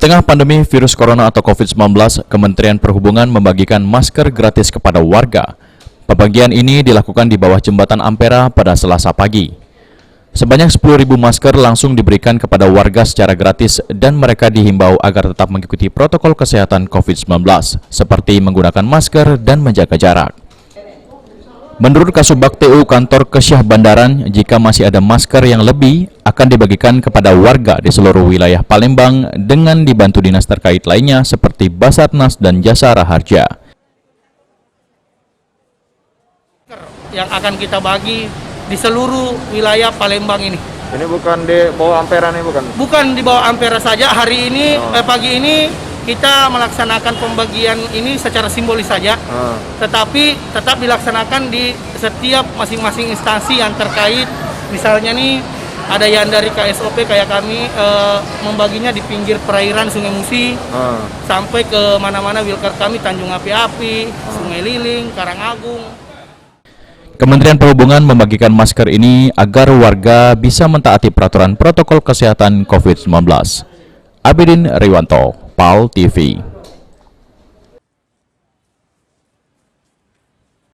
tengah pandemi virus corona atau COVID-19, Kementerian Perhubungan membagikan masker gratis kepada warga. Pembagian ini dilakukan di bawah jembatan Ampera pada Selasa pagi. Sebanyak 10.000 masker langsung diberikan kepada warga secara gratis dan mereka dihimbau agar tetap mengikuti protokol kesehatan COVID-19, seperti menggunakan masker dan menjaga jarak. Menurut Kasubag TU Kantor Kesyah Bandaran, jika masih ada masker yang lebih, akan dibagikan kepada warga di seluruh wilayah Palembang dengan dibantu dinas terkait lainnya seperti Basarnas dan Jasara Harja. Yang akan kita bagi di seluruh wilayah Palembang ini. Ini bukan di bawah Ampera nih, bukan? Bukan di bawah Ampera saja. Hari ini, pagi ini kita melaksanakan pembagian ini secara simbolis saja. Tetapi tetap dilaksanakan di setiap masing-masing instansi yang terkait. Misalnya nih, ada yang dari KSOP kayak kami membaginya di pinggir perairan Sungai Musi, sampai ke mana-mana wilker kami, Tanjung Api-Api, Sungai Liling, Karangagung. Kementerian Perhubungan membagikan masker ini agar warga bisa mentaati peraturan protokol kesehatan COVID-19. Abidin Riwanto, PAL TV.